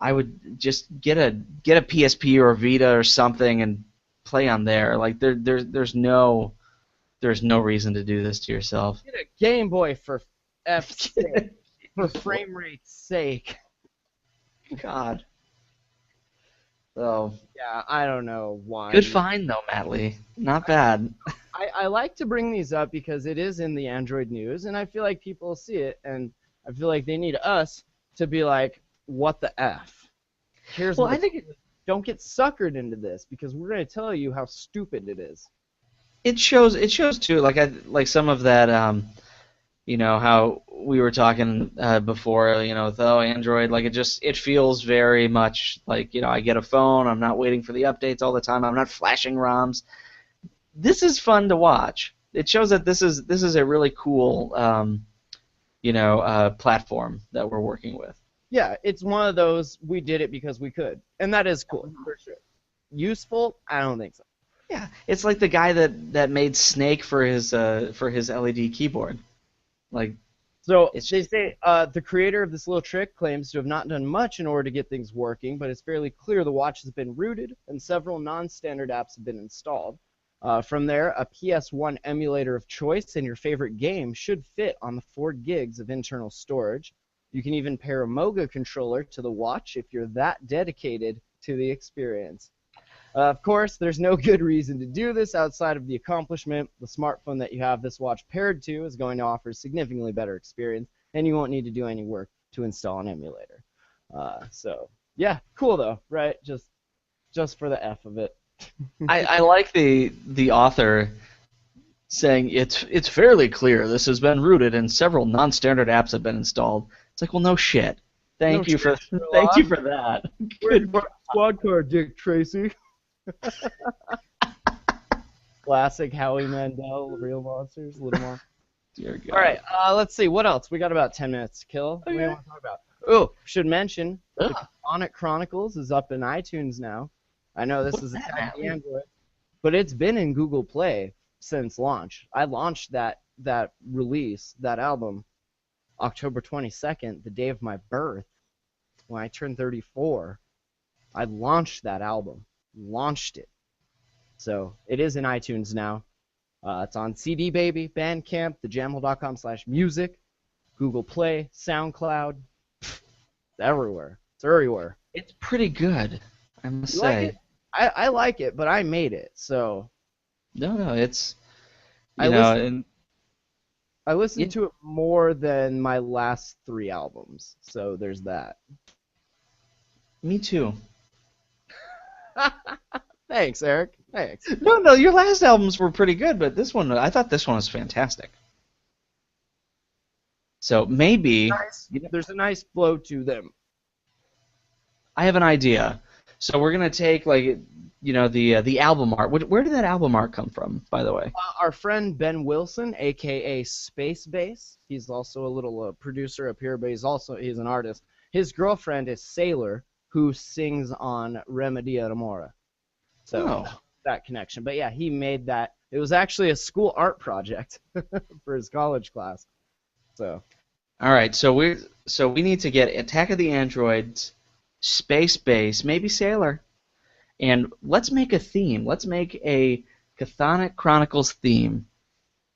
B: I would just get a PSP or a Vita or something and play on there. Like there's no reason to do this to yourself.
A: Get a Game Boy for F's sake. For frame rate's sake.
B: God. So
A: Yeah, I don't know why.
B: good find though, Matt Lee. Not bad.
A: I like to bring these up because it is in the Android news, and I feel like people see it, and I feel like they need us to be like, what the F? Here's
B: Well,
A: what
B: I think
A: don't get suckered into this because we're going to tell you how stupid it is.
B: it shows too. Like some of that. You know how we were talking before. You know, though Android, like it feels very much like I get a phone. I'm not waiting for the updates all the time. I'm not flashing ROMs. This is fun to watch. It shows that this is a really cool platform that we're working with.
A: Yeah, it's one of those we did it because we could, and that is cool for sure. Useful? I don't think so.
B: Yeah, it's like the guy that made Snake for his LED keyboard. Like,
A: so
B: it's
A: they say the creator of this little trick claims to have not done much in order to get things working, but it's fairly clear the watch has been rooted and several non-standard apps have been installed. From there, a PS1 emulator of choice and your favorite game should fit on the 4 gigs of internal storage. You can even pair a Moga controller to the watch if you're that dedicated to the experience. Of course, there's no good reason to do this outside of the accomplishment. The smartphone that you have this watch paired to is going to offer a significantly better experience, and you won't need to do any work to install an emulator. So, yeah, cool though, right? Just for the F of it.
B: I like the author saying it's fairly clear this has been rooted and several non-standard apps have been installed. It's like, well, no shit. Thank you for that.
A: Where's my squad car, Dick Tracy? Classic Howie Mandel, Real Monsters, Little Monsters.
B: Dear God.
A: All right, let's see. What else? We got about 10 minutes to kill. What do you want to talk about? Oh, should mention, the Sonic Chronicles is up in iTunes now. I know this is a Android, but it's been in Google Play since launch. I launched that release, that album, October 22nd, the day of my birth, when I turned 34. I launched that album. Launched it. So it is in iTunes now. It's on CD Baby, Bandcamp, thejamhole.com/music, Google Play, SoundCloud. It's everywhere. It's everywhere.
B: It's pretty good, I must
A: You
B: say.
A: like it? I like it, but I made it, so
B: No, it's
A: I listened to it more than my last 3 albums. So there's that.
B: Me too.
A: Thanks, Eric. Thanks.
B: No, your last albums were pretty good, but I thought this one was fantastic. So maybe
A: There's a nice flow to them.
B: I have an idea. So we're gonna take the album art. Where did that album art come from, by the way?
A: Our friend Ben Wilson, aka Space Bass. He's also a little producer up here, but he's an artist. His girlfriend is Sailor, who sings on Remedia Amora. So that connection. But yeah, he made that It was actually a school art project for his college class. So.
B: All right, so we need to get Attack of the Androids, Space Base, maybe Sailor, and let's make a theme. Let's make a Chthonic Chronicles theme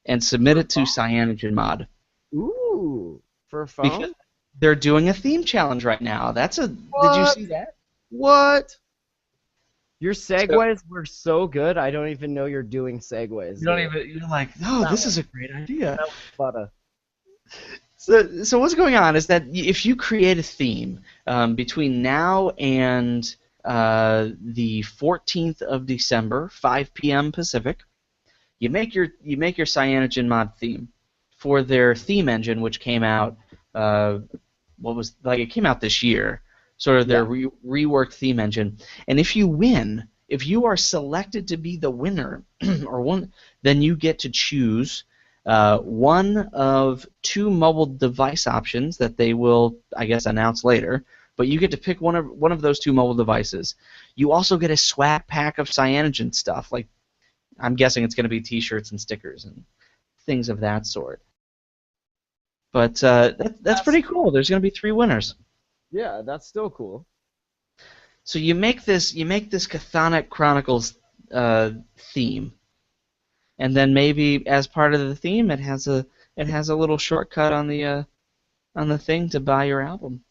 B: and submit it to CyanogenMod.
A: Ooh, for a phone?
B: Because they're doing a theme challenge right now. Did you see that?
A: What? Your segues were so good. I don't even know you're doing segues.
B: You're like, oh, this is a great idea.
A: That was butter.
B: So what's going on is that if you create a theme between now and the 14th of December, 5 p.m. Pacific, you make your CyanogenMod theme for their theme engine, which came out it came out this year, sort of their reworked theme engine. And if you win, if you are selected to be the winner, then you get to choose one of 2 mobile device options that they will, I guess, announce later. But you get to pick one of those 2 mobile devices. You also get a swag pack of Cyanogen stuff. Like, I'm guessing it's going to be T-shirts and stickers and things of that sort. But that's pretty cool. There's going to be 3 winners.
A: Yeah, that's still cool.
B: So you make this Chthonic Chronicles theme, and then maybe as part of the theme, it has a little shortcut on the thing to buy your album.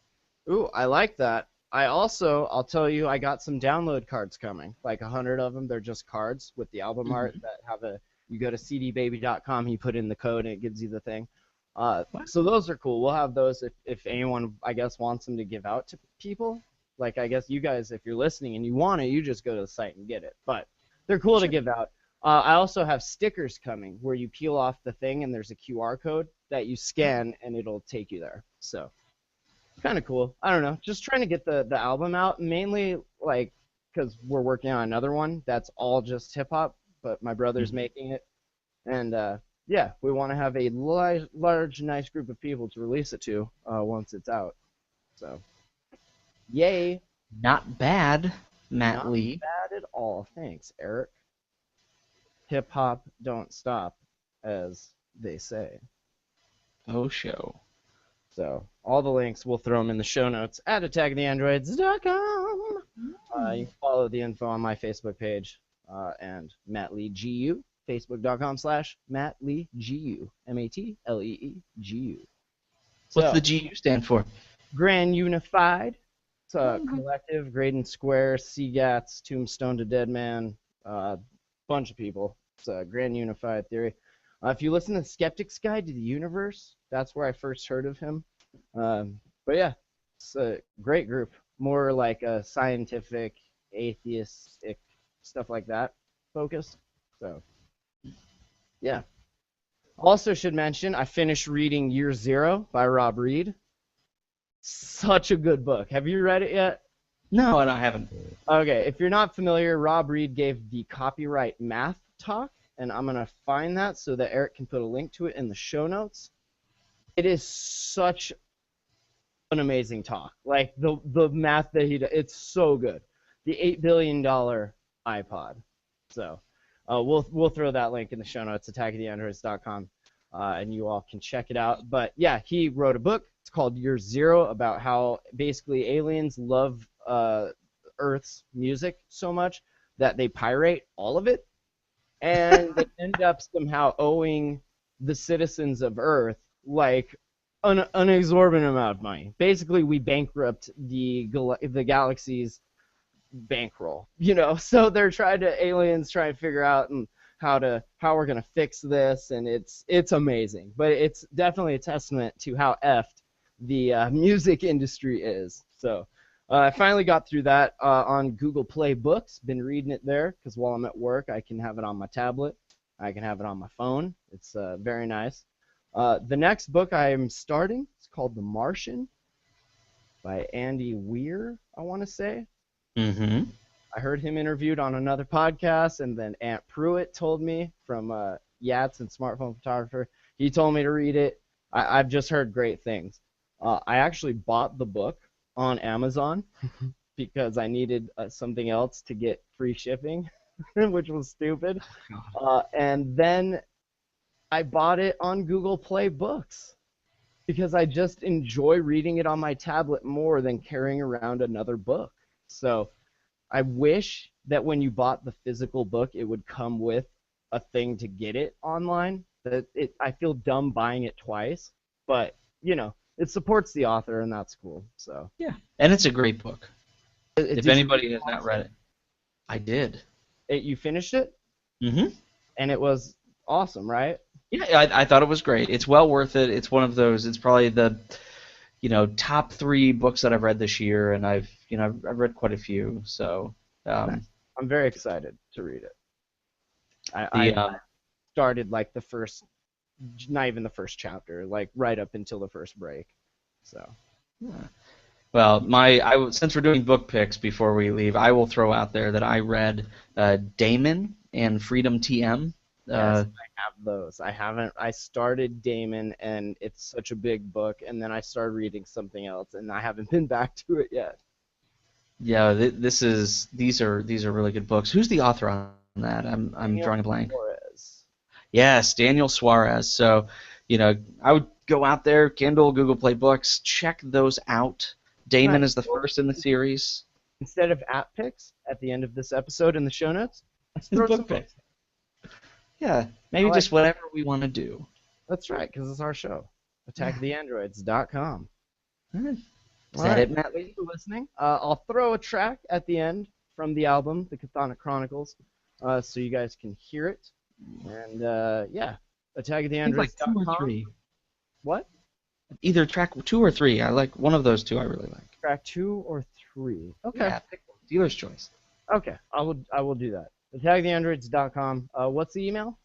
A: Ooh, I like that. I'll tell you, I got some download cards coming, like 100 of them. They're just cards with the album art that have you go to cdbaby.com, you put in the code, and it gives you the thing. So those are cool. We'll have those if anyone, I guess, wants them to give out to people. Like, I guess you guys, if you're listening and you want it, you just go to the site and get it. But they're cool to give out. I also have stickers coming where you peel off the thing and there's a QR code that you scan and it'll take you there. So kind of cool. I don't know. Just trying to get the album out, mainly like because we're working on another one that's all just hip hop, but my brother's making it. And yeah, we want to have a large, nice group of people to release it to once it's out. So, yay.
B: Not bad, Matt Lee.
A: Not bad at all. Thanks, Eric. Hip hop don't stop, as they say.
B: Oh, show.
A: So, all the links, we'll throw them in the show notes at attackoftheandroids.com. You can follow the info on my Facebook page and Matt Lee GU. Facebook.com/MattLeeGU. MattLeeGU.
B: What's the GU stand for?
A: Grand Unified. It's a collective, Graydon Square, Seagats, Tombstone to Deadman, bunch of people. It's a Grand Unified theory. If you listen to Skeptic's Guide to the Universe, that's where I first heard of him. But yeah, it's a great group. More like a scientific, atheistic, stuff like that focus. So. Yeah. Also should mention, I finished reading Year Zero by Rob Reed. Such a good book. Have you read it yet?
B: No, I haven't.
A: Okay, if you're not familiar, Rob Reed gave the copyright math talk, and I'm going to find that so that Eric can put a link to it in the show notes. It is such an amazing talk. Like, the math that he does, it's so good. The $8 billion iPod. So... we'll throw that link in the show notes, attackoftheandroids.com, and you all can check it out. But yeah, he wrote a book. It's called Year Zero, about how basically aliens love Earth's music so much that they pirate all of it, and they end up somehow owing the citizens of Earth like an exorbitant amount of money. Basically, we bankrupt the galaxy's bankroll, so they're aliens try to figure out how we're gonna fix this, and it's amazing. But it's definitely a testament to how effed the music industry is. So I finally got through that on Google Play Books. Been reading it there because while I'm at work I can have it on my tablet, I can have it on my phone. It's very nice. The next book I'm starting is called The Martian by Andy Weir, I want to say.
B: Mm-hmm.
A: I heard him interviewed on another podcast, and then Ant Pruitt told me from Yats and Smartphone Photographer. He told me to read it. I've just heard great things. I actually bought the book on Amazon because I needed something else to get free shipping. which was stupid. And then I bought it on Google Play Books because I just enjoy reading it on my tablet more than carrying around another book. So I wish that when you bought the physical book, it would come with a thing to get it online. I feel dumb buying it twice, but it supports the author, and that's cool. So
B: Yeah, and it's a great book. If
A: did you
B: anybody
A: read
B: has not read it, I did.
A: you finished it,
B: Mm-hmm.
A: and it was awesome, right?
B: Yeah, I thought it was great. It's well worth it. It's one of those. It's probably the top 3 books that I've read this year, and I've read quite a few. So
A: I'm very excited to read it.
B: the
A: I started like not even the first chapter, like right up until the first break. So.
B: well, since we're doing book picks before we leave, I will throw out there that I read Damon and Freedom TM.
A: Yes, I have those. I haven't. I started Damon, and it's such a big book, and then I started reading something else, and I haven't been back to it yet.
B: Yeah, these are really good books. Who's the author on that? I'm drawing a blank.
A: Suarez.
B: Yes, Daniel Suarez. So, I would go out there, Kindle, Google Play Books, check those out. Damon
A: Nice.
B: is the first in the series.
A: Instead of app picks at the end of this episode in the show notes, let's throw
B: Book
A: some
B: picks.
A: books.
B: Yeah, maybe just whatever we want to do.
A: That's right, because it's our show. AttackTheAndroids.com.
B: Is
A: All
B: that
A: right.
B: it, Matt Lee?
A: Thanks for listening. I'll throw a track at the end from the album, The Chthonic Chronicles, so you guys can hear it. And yeah,
B: Like 2 or
A: AttackTheAndroids.com.
B: 3.
A: What?
B: Either track 2 or 3. I like one of those 2. I really like.
A: Track 2 or 3? Okay.
B: Yeah, pick one. Dealer's choice.
A: Okay, I will do that. AttackTheAndroids.com. What's the email?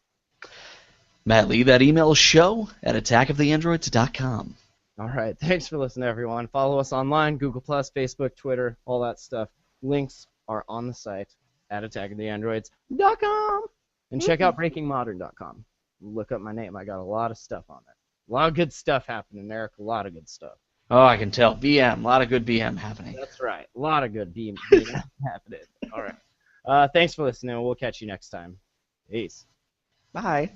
B: Matt Lee, that email is show@attackoftheandroids.com.
A: All right. Thanks for listening, everyone. Follow us online, Google+, Facebook, Twitter, all that stuff. Links are on the site at attackoftheandroids.com. And check out breakingmodern.com. Look up my name. I got a lot of stuff on there. A lot of good stuff happening, Eric. A lot of good stuff.
B: Oh, I can tell. BM. A lot of good BM happening.
A: That's right. A lot of good BM happening. All right. Thanks for listening. We'll catch you next time. Peace.
B: Bye.